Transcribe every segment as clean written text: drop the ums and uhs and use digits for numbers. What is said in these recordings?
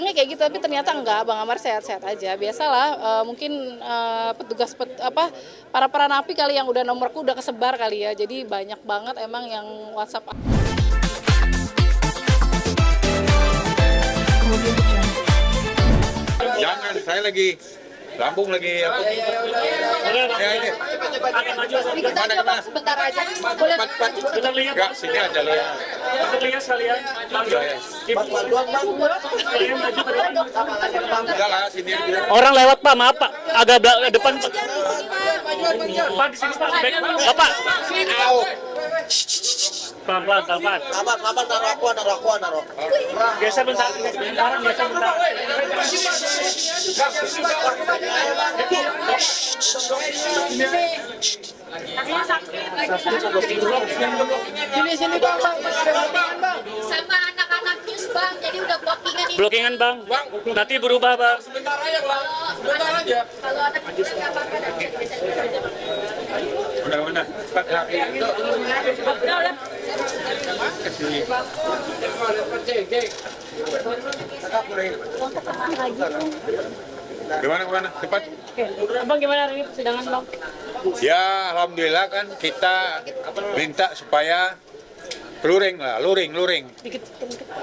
Ini kayak gitu, tapi ternyata enggak, Bang Amar sehat-sehat aja. Biasalah, mungkin petugas para napi kali yang udah nomorku udah kesebar kali ya. Jadi banyak banget emang yang WhatsApp. Jangan, saya lagi lambung lagi apa? Ya ini. Mana kemana? Sebentar aja. Cepat. Enggak, sini aja lo ya. Enggak lah, sini aja. Orang lewat Pak, maaf Pak, agak depan Pak. Pak di sini Pak, Bapak. Pelan-pelan. Sabar, naruh aku. Geser bentar. Sini bang, sama anak-anak news bang, jadi udah Blockingan Bang, nanti berubah Bang. Sebentar aja. kalau anak news nggak apa-apa nanti bisa aja bang. Udah. Cepat ya. Gimana? Cepat. Bang, gimana hari ini persidangan, Bang? Ya, alhamdulillah kan kita minta supaya luring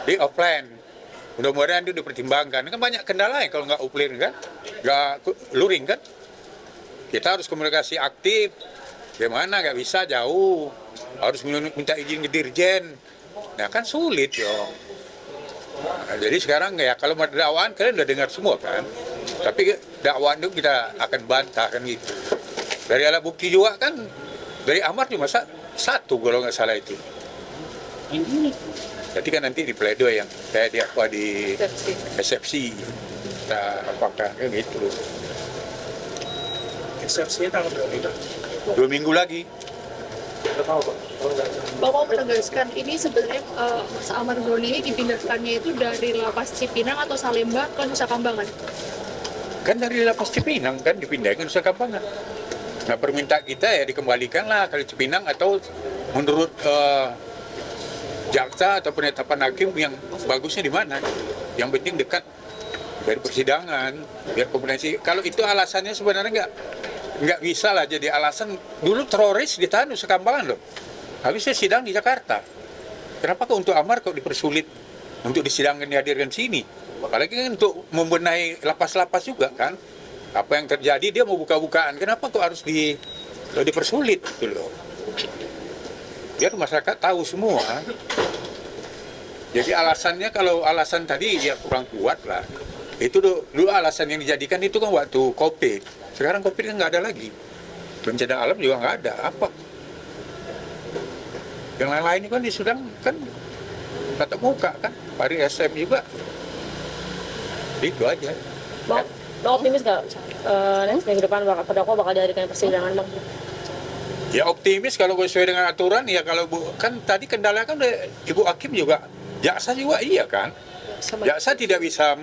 di offline. Mudah-mudahan itu dipertimbangkan. Kan banyak kendala ya kalau nggak offline kan, nggak luring kan. Kita harus komunikasi aktif. Gimana nggak bisa jauh, harus minta izin ke dirjen. Nah kan sulit yo. Nah, jadi sekarang ya kalau ada dakwaan kalian udah dengar semua kan. Tapi dakwaan itu kita akan bantah kan gitu. Dari alat bukti juga kan, dari Amar cuma satu kalau nggak salah itu. Jadi kan nanti di pledoi yang saya di eksepsi. Nah, apakah kayak gitu? Eksepsinya tanggal berapa? 2 minggu lagi. Bapak menegaskan ini sebenarnya Mas Amar Zoni ini dipindahkannya itu dari lapas Cipinang atau Salemba ke Nusa Kambangan? Kan dari lapas Cipinang kan dipindahkan ke Nusa Kambangan. Nah permintaan kita ya dikembalikanlah ke Cipinang atau menurut jaksa atau penetapan hakim yang bagusnya di mana. Yang penting dekat dari persidangan biar komunikasi. Kalau itu alasannya sebenarnya nggak bisa lah jadi alasan. Dulu teroris ditahan Nusa Kambangan loh. Habisnya sidang di Jakarta. Kenapa kok untuk Amar kok dipersulit untuk disidangkan dihadirkan sini? Apalagi kan untuk membenahi lapas-lapas juga kan. Apa yang terjadi dia mau buka-bukaan. Kenapa kok harus dipersulit gitu loh. Biar masyarakat tahu semua. Jadi alasannya kalau alasan tadi ya kurang kuat lah. Itu dulu alasan yang dijadikan itu kan waktu COVID. Sekarang COVID kan nggak ada lagi. Bencana alam juga nggak ada. Apa? Yang lain-lain kan di Sudan kan tatap muka kan. Hari SM juga. Itu aja. Bang optimis nggak next minggu depan terdakwa bakal dihadirkan persidangan, Bang? Ya optimis kalau sesuai dengan aturan ya kalau kan tadi kendala kan Ibu Hakim juga, jaksa juga iya kan. Jaksa tidak bisa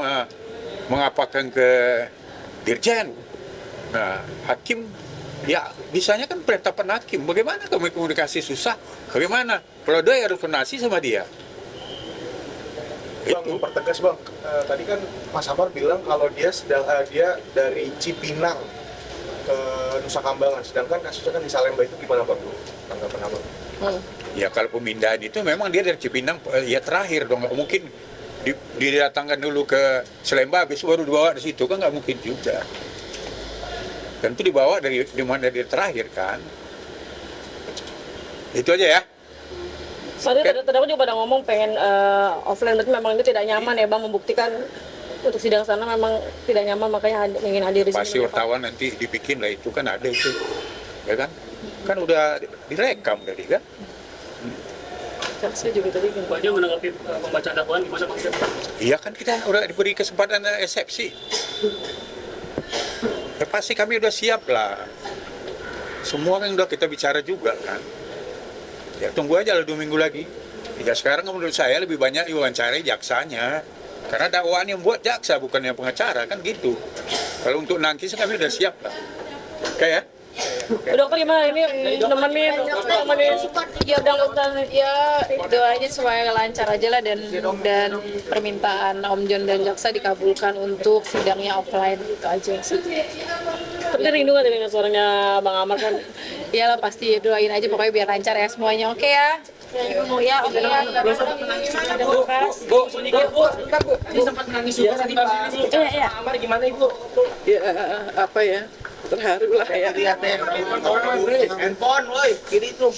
mengapakan ke dirjen. Nah, hakim ya bisanya kan penetapan hakim. Bagaimana kalau komunikasi susah? Bagaimana? Pledoi harus koordinasi sama dia. Bang, pertegas bang, tadi kan Mas Amar bilang kalau dia dari Cipinang ke Nusa Kambangan, sedangkan kasusnya kan di Salemba itu gimana bang? Tanggapan abang? Ya kalau pemindahan itu memang dia dari Cipinang ya terakhir dong, nggak mungkin didatangkan dulu ke Salemba habis baru dibawa di situ kan nggak mungkin juga. Dan itu dibawa dari mana dari terakhir kan. Itu aja ya. Tadi terdakwa juga pada ngomong pengen offline, berarti memang itu tidak nyaman ya Bang membuktikan untuk sidang sana memang tidak nyaman makanya ingin hadir di sini. Pasti wartawan nanti dibikin lah itu kan ada itu, ya kan? Kan udah direkam tadi kan? Saya juga tadi Pak dia menanggapi pembacaan dakwaan gimana Bang? Iya kan kita udah diberi kesempatan eksepsi. Ya pasti kami udah siap lah. Semua kan udah kita bicara juga kan. Ya tunggu aja lah 2 minggu lagi. Ya sekarang menurut saya lebih banyak diwawancarai jaksanya. Karena dakwaan yang buat jaksa bukan yang pengacara kan gitu. Kalau untuk nanti kami udah siap lah. Oke ya? Dokter gimana ini nemenin Ya mudah-mudahan ya doanya supaya lancar aja lah dan permintaan Om John dan jaksa dikabulkan untuk sidangnya offline gitu aja sih. tapi rindu kan dengan suaranya Bang Amar kan. Iyalah pasti doain aja pokoknya biar lancar ya semuanya. Oke ya. Ya, oke ya. Ini sempat menangis juga tadi Pak. Iya. Amar gimana Ibu? Ya apa ya, terharu lah ya. Handphone, woi, kiri tuh.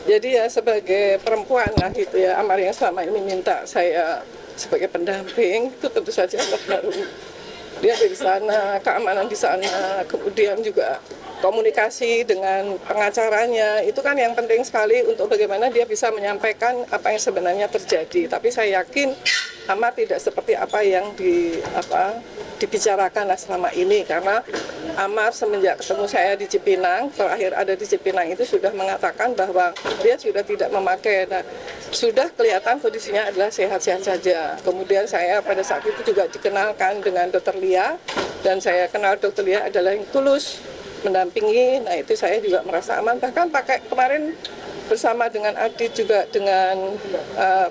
Jadi ya sebagai perempuan lah gitu ya, Amar yang selama ini minta saya sebagai pendamping itu tentu saja terharu. Dia di sana, keamanan di sana, kemudian juga komunikasi dengan pengacaranya itu kan yang penting sekali untuk bagaimana dia bisa menyampaikan apa yang sebenarnya terjadi. Tapi saya yakin Amar tidak seperti apa yang dibicarakan selama ini, karena Amar semenjak ketemu saya di Cipinang, terakhir ada di Cipinang itu sudah mengatakan bahwa dia sudah tidak memakai. Nah, sudah kelihatan kondisinya adalah sehat-sehat saja. Kemudian saya pada saat itu juga dikenalkan dengan Dr. Lia, dan saya kenal Dr. Lia adalah yang tulus mendampingi. Nah itu saya juga merasa aman, bahkan pakai kemarin bersama dengan Adit juga dengan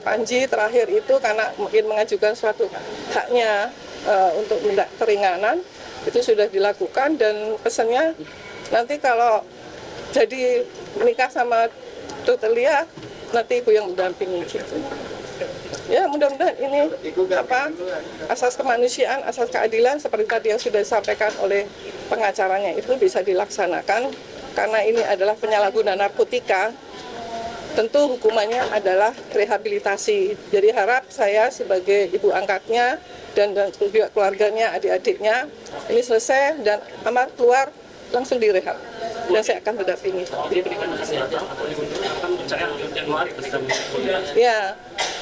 Panji terakhir itu karena mungkin mengajukan suatu haknya untuk minta keringanan, itu sudah dilakukan dan pesannya nanti kalau jadi menikah sama Dr. Lia nanti ibu yang mendampingi gitu. Ya mudah-mudahan ini asas kemanusiaan, asas keadilan seperti tadi yang sudah disampaikan oleh pengacaranya itu bisa dilaksanakan, karena ini adalah penyalahgunaan narkotika. Tentu hukumannya adalah rehabilitasi. Jadi harap saya sebagai ibu angkatnya dan juga keluarganya, adik-adiknya ini selesai dan Amar keluar langsung direhab dan saya akan mendampingi. Ya,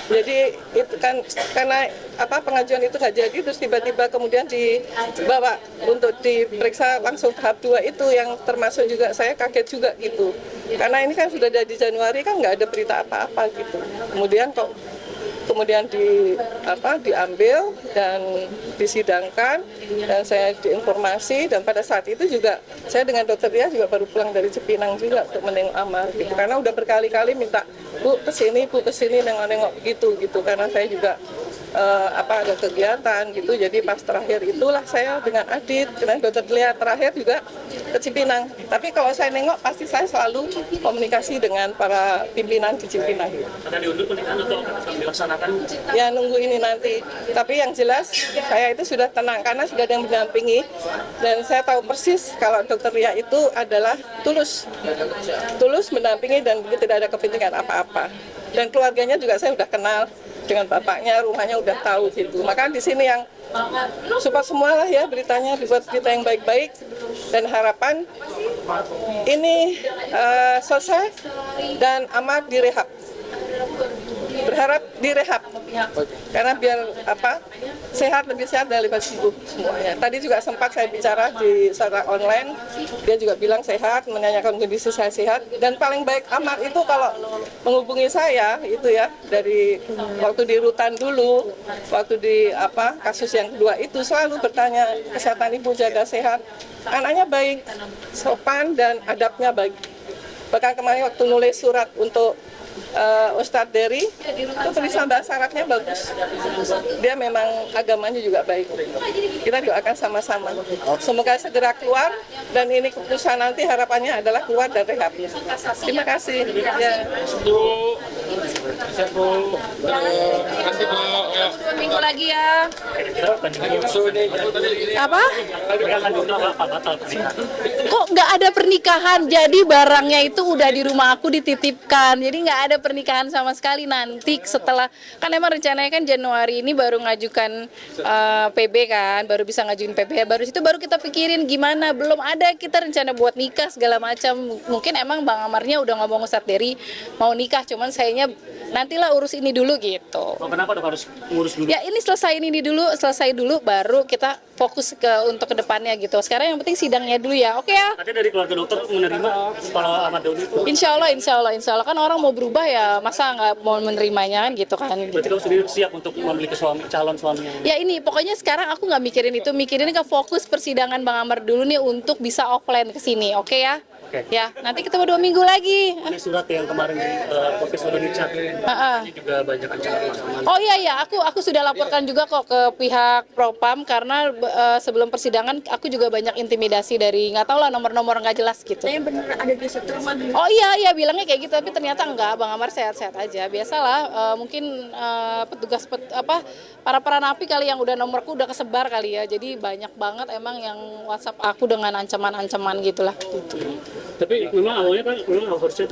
jadi itu kan karena pengajuan itu nggak jadi, terus tiba-tiba kemudian dibawa untuk diperiksa langsung tahap 2 itu yang termasuk juga saya kaget juga gitu. Karena ini kan sudah dari Januari kan nggak ada berita apa-apa gitu. Kemudian diambil dan disidangkan dan saya diinformasi, dan pada saat itu juga saya dengan Dokter Lia juga baru pulang dari Cipinang juga untuk menengok Amar gitu, karena udah berkali-kali minta Bu kesini nengok-nengok gitu karena saya juga ada kegiatan gitu. Jadi pas terakhir itulah saya dengan Adit dengan Dokter Lia terakhir juga ke Cipinang. Tapi kalau saya nengok pasti saya selalu komunikasi dengan para pimpinan di Cipinang. Akan diundur pernikahan atau akan dilaksanakan? Ya nunggu ini nanti. Tapi yang jelas saya itu sudah tenang karena sudah ada yang mendampingi dan saya tahu persis kalau Dokter Lia itu adalah tulus mendampingi dan tidak ada kepentingan apa-apa. Dan keluarganya juga saya sudah kenal dengan bapaknya, rumahnya udah tahu gitu. Maka di sini yang support semua lah ya beritanya, dibuat berita yang baik-baik dan harapan ini selesai dan Amar direhab. Berharap direhab karena biar lebih sehat dan lebih sembuh semuanya. Tadi juga sempat saya bicara secara online, dia juga bilang sehat, menanyakan kondisi saya sehat, dan paling baik Amar itu kalau menghubungi saya itu ya dari waktu di rutan dulu, waktu di kasus yang kedua itu selalu bertanya kesehatan ibu, jaga sehat, anaknya baik, sopan dan adabnya baik. Bahkan kemarin waktu nulis surat untuk Ustadz Dery itu tulisan bahasa Arabnya bagus. Dia memang agamanya juga baik. Kita doakan sama-sama. Semoga segera keluar dan ini keputusan nanti harapannya adalah keluar dan rehab. Terima kasih. Ya. 2 minggu lagi ya. Apa? Kok nggak ada pernikahan? Jadi barangnya itu udah di rumah aku dititipkan. Jadi nggak ada pernikahan sama sekali nanti setelah, kan emang rencananya kan Januari ini baru ngajukan PB kan, baru bisa ngajuin PB, baru kita pikirin gimana, belum ada kita rencana buat nikah segala macam. Mungkin emang Bang Amarnya udah ngomong Ustadz Dery mau nikah, cuman sayanya nantilah urus ini dulu gitu. Kenapa dok harus ngurus dulu. Ya ini selesai dulu baru kita fokus untuk ke depannya gitu. Sekarang yang penting sidangnya dulu ya, oke ya? Katanya dari keluarga dokter menerima kalau Ahmad Doli itu. Insya Allah kan orang mau berubah ya masa nggak mau menerimanya kan gitu kan. Berarti kamu sendiri siap untuk memiliki calon suaminya? Ya ini pokoknya sekarang aku nggak mikirin ke fokus persidangan Bang Amar dulu nih untuk bisa offline ke sini, oke ya? Oke. Ya nanti ketemu 2 minggu lagi. Ini surat yang kemarin di podcast Indonesia. Ini juga banyak ancaman masalah. Oh iya, aku sudah laporkan juga kok ke pihak Propam karena sebelum persidangan aku juga banyak intimidasi dari nggak tahu lah nomor-nomor nggak jelas gitu. Saya bener ada di setruma. Oh iya bilangnya kayak gitu tapi ternyata enggak, Bang Amar sehat-sehat aja. Biasalah mungkin petugas para napi kali yang udah nomorku udah kesebar kali ya. Jadi banyak banget emang yang WhatsApp aku dengan ancaman-ancaman gitulah. Tapi memang awalnya kan memang harusnya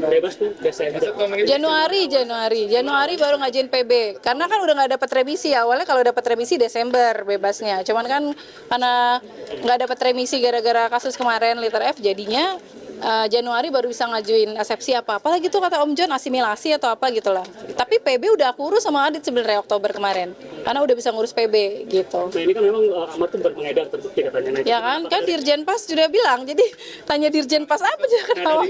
bebas tuh Desember. Januari baru ngajuin PB karena kan udah nggak dapat remisi awalnya. Kalau dapat remisi Desember bebasnya, cuman kan karena nggak dapat remisi gara-gara kasus kemarin Liter F jadinya Januari baru bisa ngajuin asepsi apa lagi tuh kata Om John asimilasi atau apa gitulah. Tapi PB udah aku urus sama Adit sebenarnya Oktober kemarin karena udah bisa ngurus PB gitu. Nah ini kan memang Ahmad tuh berpengedar terbukti katanya. Ya kan Dirjen Pas sudah bilang, jadi tanya Dirjen Pas apa juga ketawa.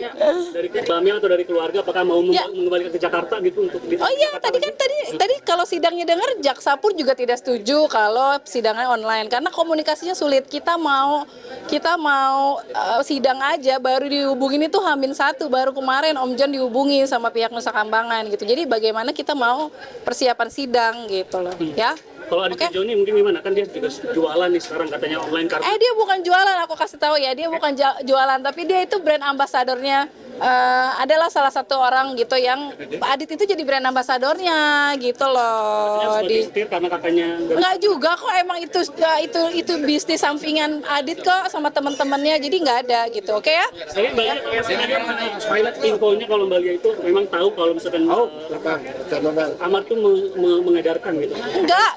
Dari Bami atau dari keluarga apakah mau mengembalikan ke Jakarta gitu untuk Oh iya, tadi kalau sidangnya dengar jaksa pun juga tidak setuju kalau sidangnya online karena komunikasinya sulit. Kita mau sidang aja baru dihubungin itu H-1 baru kemarin Om John dihubungi sama pihak Nusa Kambangan gitu. Jadi bagaimana kita mau persiapan sidang gitu loh, ya. Kalau Adit Joni mungkin gimana? Kan dia juga jualan nih sekarang katanya online karena Dia bukan jualan, aku kasih tahu ya, dia bukan jualan tapi dia itu brand ambasadornya. Adalah salah satu orang gitu yang Adit itu jadi brand ambasadornya gitu loh. karena katanya Enggak juga kok, emang itu bisnis sampingan Adit kok sama teman-temannya, jadi nggak ada gitu, oke ya? Saya Mbak infonya kalau Mbak Lia itu memang tahu kalau misalkan Ahmad tuh mengedarkan gitu. Enggak,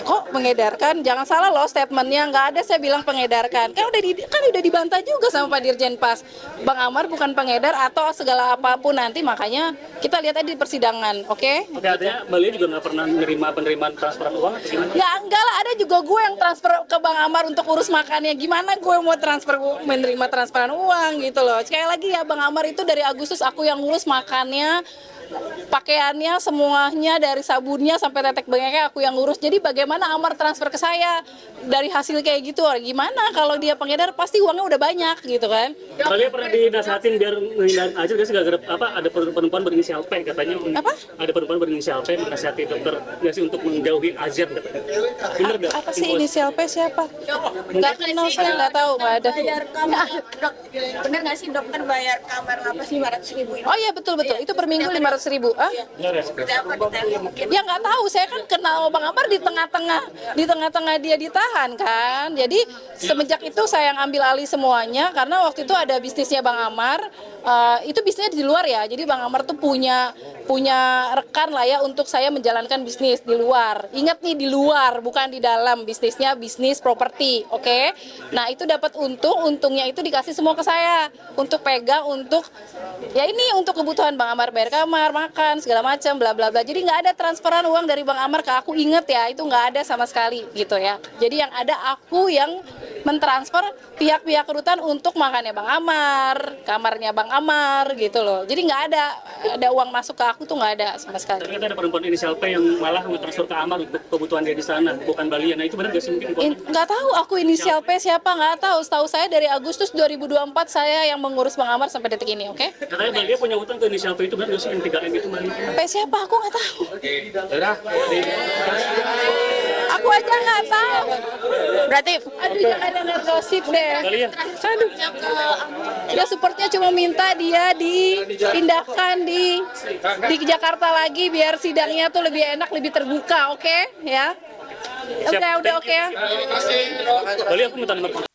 kok mengedarkan? Jangan salah loh statementnya, nggak ada saya bilang pengedarkan. Kan udah dibantah juga sama Pak Dirjen Pas. Bang Amar bukan pengedar atau segala apapun nanti, makanya kita lihat aja di persidangan, oke? Oke, artinya Mbak Lia juga nggak pernah menerima penerimaan transferan uang atau gimana? Ya enggak lah, ada juga gue yang transfer ke Bang Amar untuk urus makannya. Gimana gue mau menerima transferan uang gitu loh. Sekali lagi ya, Bang Amar itu dari Agustus aku yang ngurus makannya, pakaiannya, semuanya dari sabunnya sampai tetek bengeknya aku yang ngurus. Jadi bagaimana Amar transfer ke saya dari hasil kayak gitu? Gimana kalau dia pengedar pasti uangnya udah banyak gitu kan? Kalian pernah dinasehatin biar menghindari aja nggak sih gara-gara apa ada perempuan berinisial P katanya? Apa? Ada perempuan berinisial P menasihati dokter nggak sih untuk menjauhi Azir katanya? Bener nggak? Apa sih inisial P siapa? Nggak kenal, saya nggak tahu, nggak ada. Bayar kamar, bener nggak sih dokter bayar kamar apa sih 500.000 ini? Oh iya betul, itu per minggu 500.000. Seperti apa detailnya mungkin? Ya nggak tahu, saya kan kenal Bang Amar di tengah-tengah dia ditahan kan. Jadi semenjak itu saya yang ambil alih semuanya karena waktu itu ada bisnisnya Bang Amar, itu bisnisnya di luar ya. Jadi Bang Amar tuh punya rekan lah ya untuk saya menjalankan bisnis di luar. Ingat nih, di luar bukan di dalam. Bisnisnya bisnis properti, oke? Nah itu dapat untungnya itu dikasih semua ke saya untuk pegang untuk ya ini untuk kebutuhan Bang Amar, bayar kamar, makan segala macam bla bla bla. Jadi nggak ada transferan uang dari Bang Amar ke aku, inget ya, itu nggak ada sama sekali gitu ya. Jadi yang ada aku yang mentransfer pihak-pihak rutan untuk makannya Bang Amar, kamarnya Bang Amar gitu loh. Jadi nggak ada uang masuk ke aku tuh, nggak ada sama sekali. Ternyata ada perempuan inisial P yang malah mentransfer ke Amar untuk kebutuhan dia di sana, bukan Bali. Nah itu benar nggak sih mungkin? Nggak tahu aku inisial P siapa, nggak tahu. Setahu saya dari Agustus 2024 saya yang mengurus Bang Amar sampai detik ini, oke? Katanya Bali punya utang ke inisial P itu benar nggak sih, yang 3M itu Bali? P siapa aku nggak tahu. Aku aja nggak tahu. Berarti aduh jangan ada gosip deh. Aduh. Ya supportnya cuma minta dia dipindahkan di Jakarta lagi biar sidangnya tuh lebih enak, lebih terbuka, oke? Ya. Oke, udah oke ya. Bali aku minta nomor